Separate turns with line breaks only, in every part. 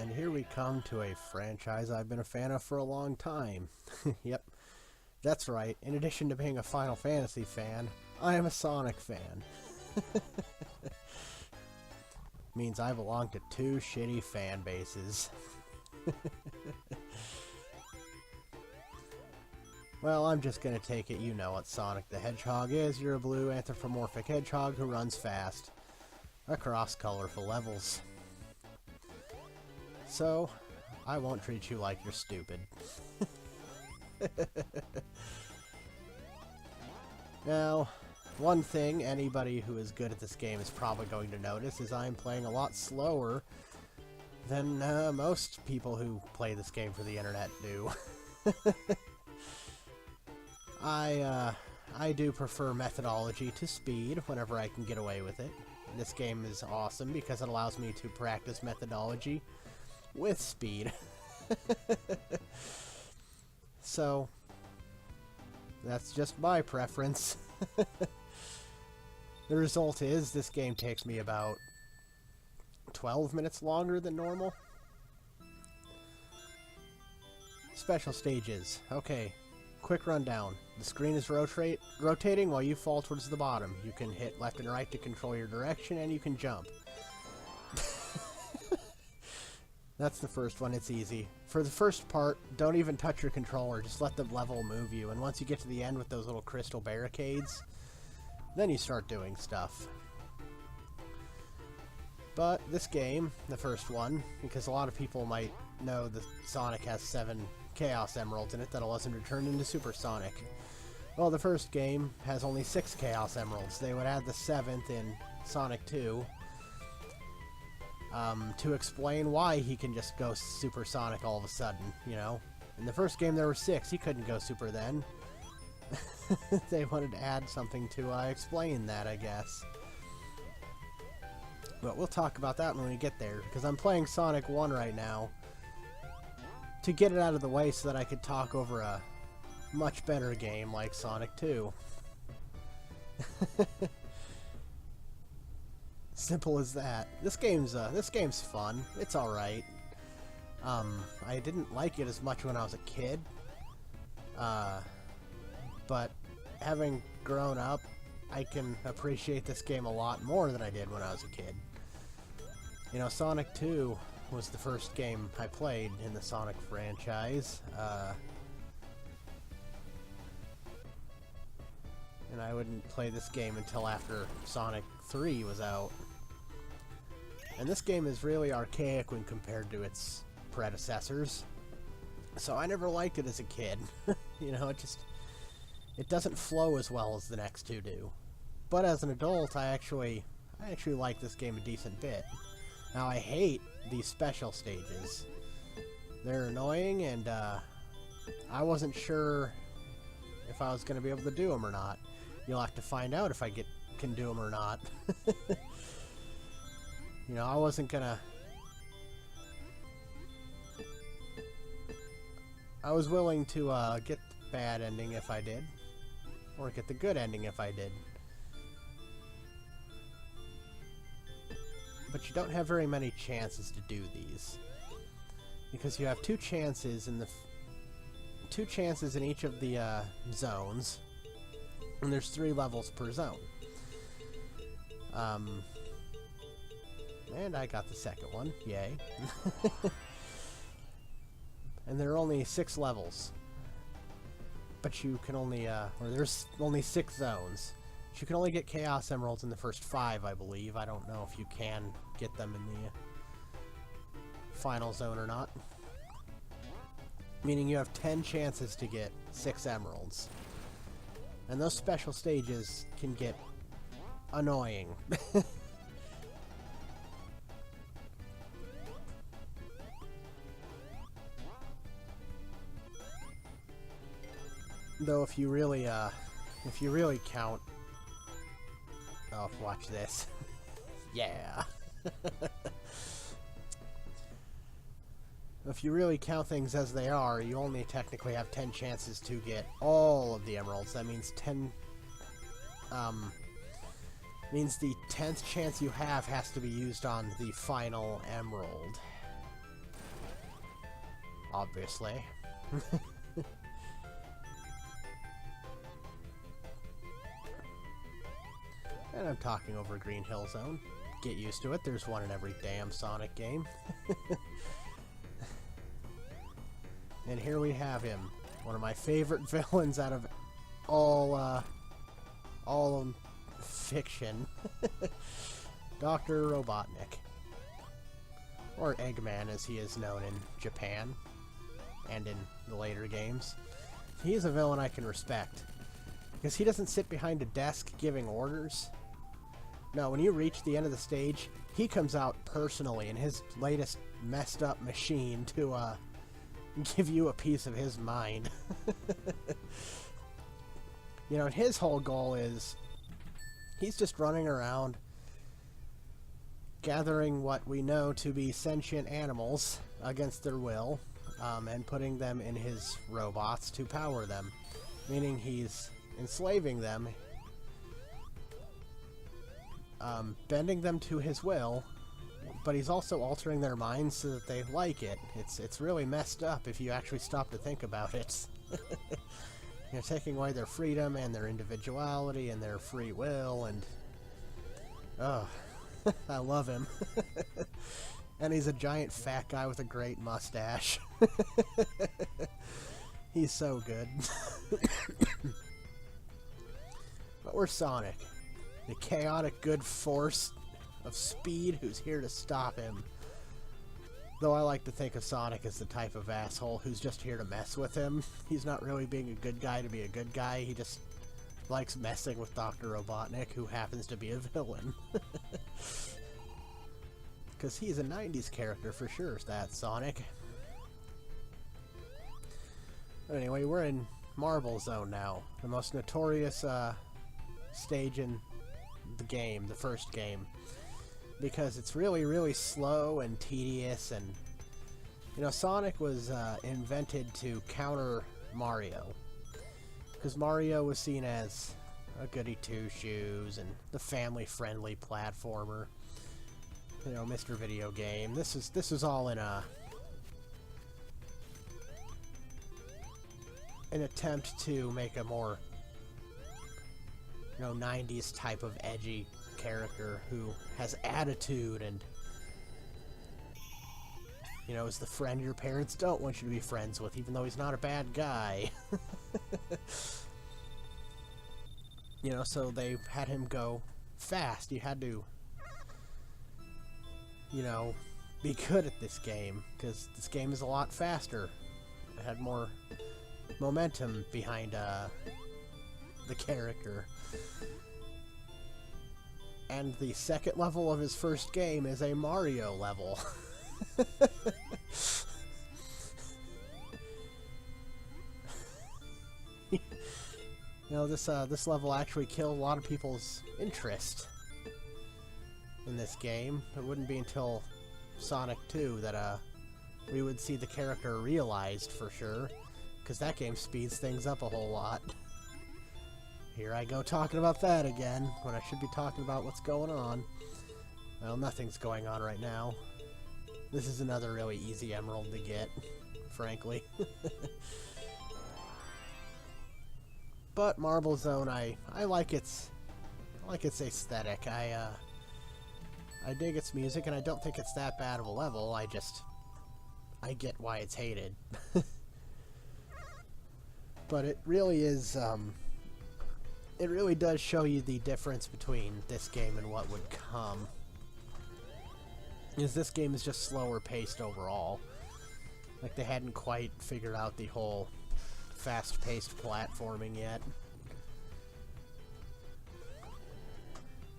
And here we come to a franchise I've been a fan of for a long time. Yep, that's right. In addition to being a Final Fantasy fan, I am a Sonic fan. Means I belong to two shitty fan bases. Well, I'm just gonna take it you know what Sonic the Hedgehog is. You're a blue anthropomorphic hedgehog who runs fast across colorful levels. So, I won't treat you like you're stupid. Now, one thing anybody who is good at this game is probably going to notice is I'm playing a lot slower than most people who play this game for the internet do. I do prefer methodology to speed whenever I can get away with it. This game is awesome because it allows me to practice methodology with speed. So, that's just my preference. The result is, this game takes me about 12 minutes longer than normal. Special stages. Okay, quick rundown. The screen is rotating while you fall towards the bottom. You can hit left and right to control your direction, and you can jump. That's the first one, it's easy. For the first part, don't even touch your controller, just let the level move you, and once you get to the end with those little crystal barricades, then you start doing stuff. But this game, the first one, because a lot of people might know that Sonic has 7 Chaos Emeralds in it that wasn't returned into Super Sonic. Well, the first game has only 6 Chaos Emeralds. They would add the 7th in Sonic 2. To explain why he can just go Super Sonic all of a sudden, you know? In the first game there were 6, he couldn't go Super then. They wanted to add something to explain that, I guess. But we'll talk about that when we get there, because I'm playing Sonic 1 right now to get it out of the way so that I could talk over a much better game like Sonic 2. Simple as that. This game's fun. It's alright. I didn't like it as much when I was a kid. But having grown up, I can appreciate this game a lot more than I did when I was a kid. You know, Sonic 2 was the first game I played in the Sonic franchise. And I wouldn't play this game until after Sonic 3 was out. And this game is really archaic when compared to its predecessors. So I never liked it as a kid. You know, it doesn't flow as well as the next two do. But as an adult, I actually like this game a decent bit. Now, I hate these special stages. They're annoying, and I wasn't sure if I was going to be able to do them or not. You'll have to find out if I can do them or not. You know, I wasn't gonna... I was willing to get the bad ending if I did. Or get the good ending if I did. But you don't have very many chances to do these. Because you have 2 chances in each of the zones. And there's 3 levels per zone. And I got the second one. Yay. And there are only 6 levels. But you can only, or there's only 6 zones. But you can only get Chaos Emeralds in the first 5, I believe. I don't know if you can get them in the final zone or not. Meaning you have 10 chances to get 6 Emeralds. And those special stages can get annoying. Though if you really count... Oh, watch this. Yeah! If you really count things as they are, you only technically have 10 chances to get all of the emeralds. That means means the 10th chance you have has to be used on the final emerald. obviously. And I'm talking over Green Hill Zone. Get used to it, there's one in every damn Sonic game. And here we have him, one of my favorite villains out of all fiction. Dr. Robotnik. Or Eggman as he is known in Japan, and in the later games. He is a villain I can respect, because he doesn't sit behind a desk giving orders. No, when you reach the end of the stage, he comes out personally in his latest messed up machine to give you a piece of his mind. You know, and his whole goal is, he's just running around gathering what we know to be sentient animals against their will, and putting them in his robots to power them. Meaning he's enslaving them, bending them to his will, but he's also altering their minds so that they like it. It's really messed up if you actually stop to think about it. You're taking away their freedom and their individuality and their free will, and oh, I love him. And he's a giant fat guy with a great mustache. He's so good. But we're Sonic, the chaotic good force of speed who's here to stop him. Though I like to think of Sonic as the type of asshole who's just here to mess with him. He's not really being a good guy to be a good guy, he just likes messing with Dr. Robotnik, who happens to be a villain. Because he's a 90s character for sure, is that Sonic. Anyway, we're in Marble Zone now, the most notorious stage in the game, the first game. Because it's really, really slow and tedious, and you know, Sonic was invented to counter Mario. Because Mario was seen as a goody two-shoes and the family-friendly platformer. You know, Mr. Video Game. This is all in an attempt to make a more, you know, 90s type of edgy character who has attitude and, you know, is the friend your parents don't want you to be friends with, even though he's not a bad guy. You know, so they had him go fast. You had to, you know, be good at this game, because this game is a lot faster. It had more momentum behind the character. And the second level of his first game is a Mario level. You know, this level actually killed a lot of people's interest in this game. It wouldn't be until Sonic 2 that we would see the character realized for sure, because that game speeds things up a whole lot. Here I go talking about that again, when I should be talking about what's going on. Well, nothing's going on right now. This is another really easy emerald to get, frankly. But Marble Zone, I like its aesthetic. I dig its music, and I don't think it's that bad of a level. I get why it's hated. But it really is, it really does show you the difference between this game and what would come. Is this game is just slower paced overall. Like, they hadn't quite figured out the whole fast-paced platforming yet.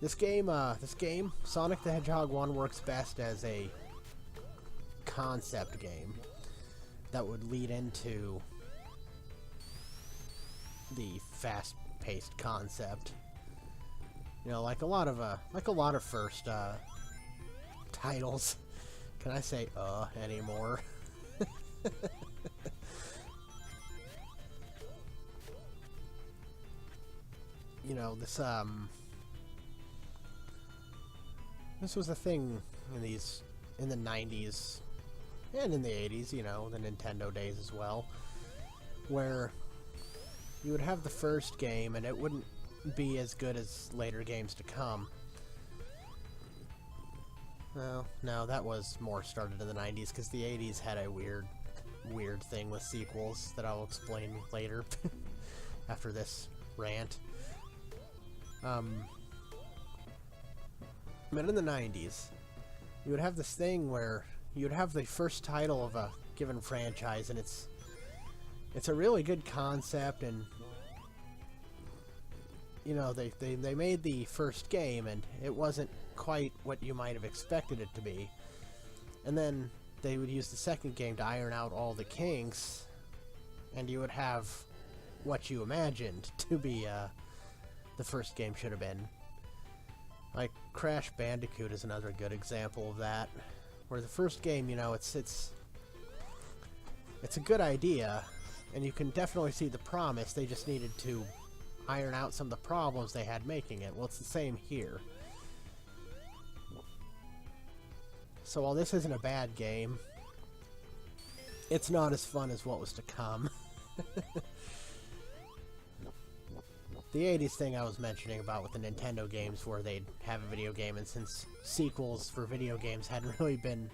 This game, Sonic the Hedgehog 1 works best as a concept game that would lead into the fast-paced concept. You know, like a lot of first titles. Can I say anymore? You know, this was a thing in the 90s and in the 80s, you know, the Nintendo days as well, where you would have the first game and it wouldn't be as good as later games to come. Well, no, that was more started in the 90s, because the 80s had a weird thing with sequels that I'll explain later after this rant. But in the 90s, you would have this thing where you would have the first title of a given franchise, and it's a really good concept, and you know, they made the first game and it wasn't quite what you might have expected it to be, and then they would use the second game to iron out all the kinks, and you would have what you imagined to be the first game should have been. Like Crash Bandicoot is another good example of that, where the first game, you know, it's a good idea, and you can definitely see the promise. They just needed to iron out some of the problems they had making it. Well, it's the same here. So while this isn't a bad game, it's not as fun as what was to come. The 80s thing I was mentioning about with the Nintendo games, where they'd have a video game, and since sequels for video games hadn't really been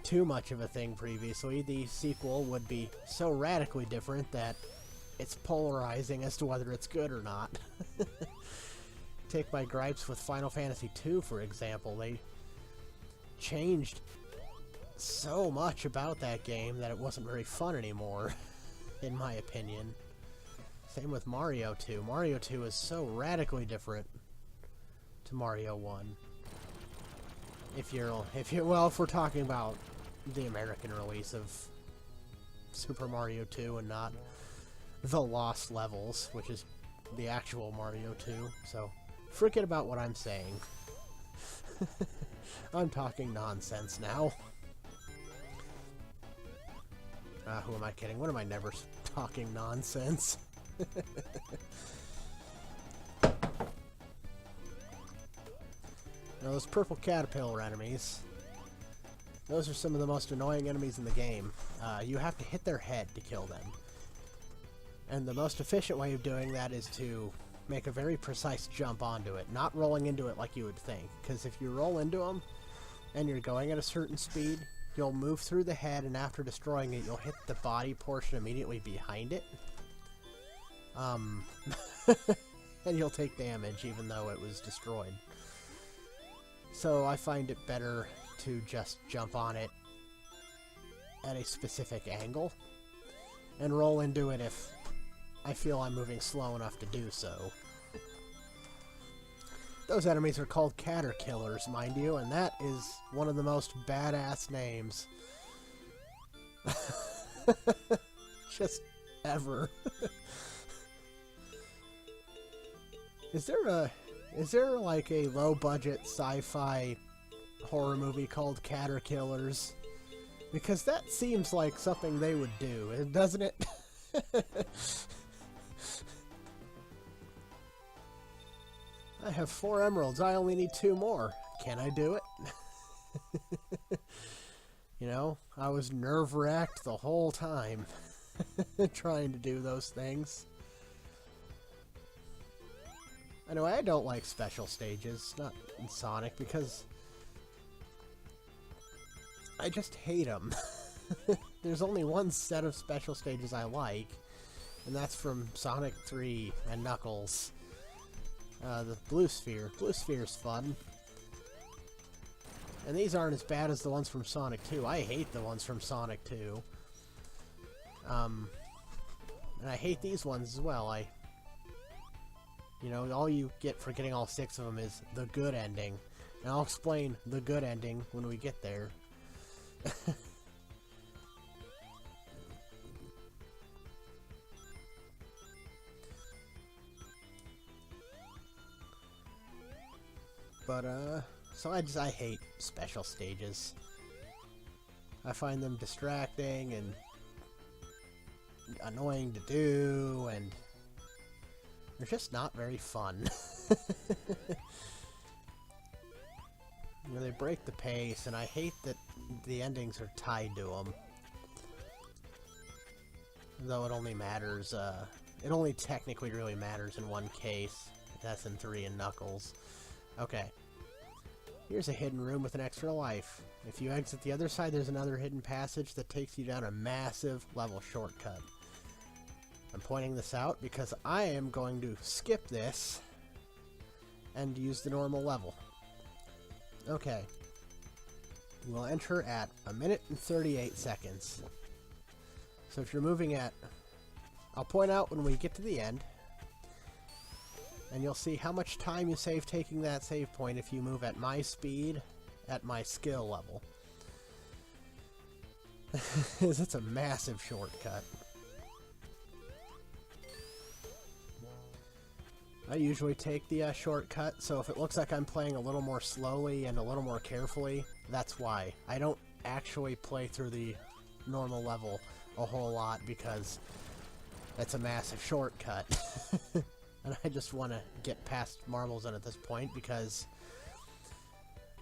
too much of a thing previously, the sequel would be so radically different that it's polarizing as to whether it's good or not. Take my gripes with Final Fantasy II, for example. They changed so much about that game that it wasn't very fun anymore, in my opinion. Same with Mario 2. Mario 2 is so radically different to Mario 1. If we're talking about the American release of Super Mario 2 and not the Lost Levels, which is the actual Mario 2. So, forget about what I'm saying. I'm talking nonsense now. Who am I kidding? When am I never talking nonsense? Now, those purple caterpillar enemies, those are some of the most annoying enemies in the game. You have to hit their head to kill them. And the most efficient way of doing that is to make a very precise jump onto it, not rolling into it like you would think. Because if you roll into them and you're going at a certain speed, you'll move through the head, and after destroying it, you'll hit the body portion immediately behind it. And you'll take damage even though it was destroyed. So I find it better to just jump on it at a specific angle and roll into it if I feel I'm moving slow enough to do so. Those enemies are called caterkillers, mind you, and that is one of the most badass names just ever. Is there like a low-budget sci-fi horror movie called Caterkillers? Because that seems like something they would do, doesn't it? I have 4 emeralds. I only need 2 more. Can I do it? You know, I was nerve-wracked the whole time trying to do those things. Anyway, I don't like special stages, not in Sonic, because I just hate them. There's only one set of special stages I like, and that's from Sonic 3 and Knuckles. The Blue Sphere. Blue Sphere's fun. And these aren't as bad as the ones from Sonic 2. I hate the ones from Sonic 2. And I hate these ones as well. You know, all you get for getting all 6 of them is the good ending. And I'll explain the good ending when we get there. But, so I hate special stages. I find them distracting and annoying to do, and they're just not very fun. You know, they break the pace, and I hate that the endings are tied to them. Though it only matters, it only technically really matters in one case. That's in 3 and Knuckles. Okay. Here's a hidden room with an extra life. If you exit the other side, there's another hidden passage that takes you down a massive level shortcut. I'm pointing this out because I am going to skip this and use the normal level. Okay. We'll enter at 1 minute and 38 seconds. So if you're moving at... I'll point out when we get to the end. And you'll see how much time you save taking that save point if you move at my speed at my skill level. It's a massive shortcut. I usually take the shortcut, so if it looks like I'm playing a little more slowly and a little more carefully, that's why. I don't actually play through the normal level a whole lot because it's a massive shortcut. And I just want to get past Marbles at this point because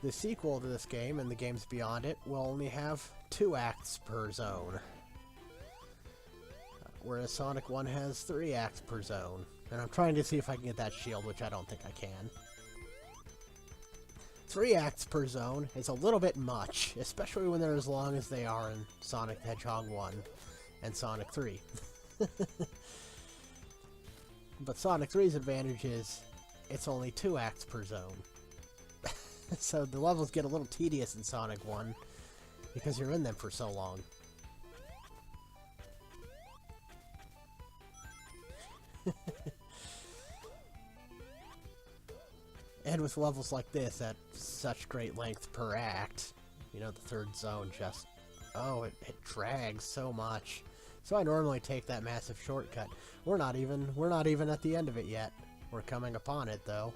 the sequel to this game and the games beyond it will only have 2 acts per zone. Whereas Sonic 1 has 3 acts per zone. And I'm trying to see if I can get that shield, which I don't think I can. 3 acts per zone is a little bit much, especially when they're as long as they are in Sonic the Hedgehog 1 and Sonic 3. But Sonic 3's advantage is it's only 2 acts per zone. So the levels get a little tedious in Sonic 1 because you're in them for so long. And with levels like this at such great length per act, you know, the 3rd zone just... Oh, it drags so much. So I normally take that massive shortcut. We're not even at the end of it yet. We're coming upon it, though.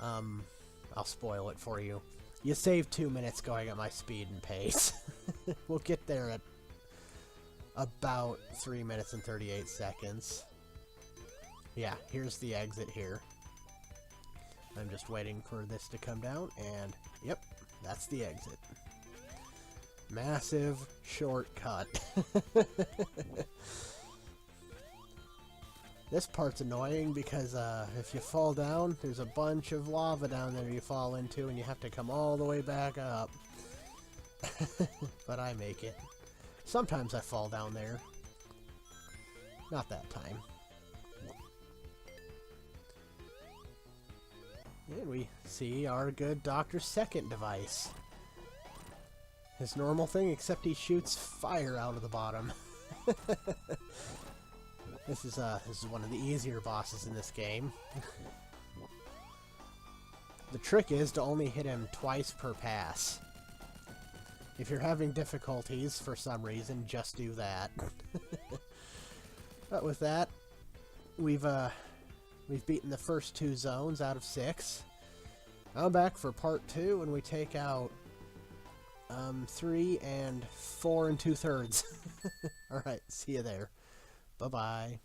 I'll spoil it for you. You save 2 minutes going at my speed and pace. We'll get there at about 3 minutes and 38 seconds. Yeah, here's the exit here. I'm just waiting for this to come down, and yep, that's the exit. Massive shortcut. This part's annoying because if you fall down, there's a bunch of lava down there you fall into and you have to come all the way back up. But I make it. Sometimes I fall down there. Not that time. And we see our good Dr. Second device. His normal thing, except he shoots fire out of the bottom. This is one of the easier bosses in this game. The trick is to only hit him twice per pass. If you're having difficulties for some reason, just do that. But with that, we've beaten the first 2 zones out of 6. I'm back for part 2, and we take out 3 and 4 2/3. Alright, see you there. Bye-bye.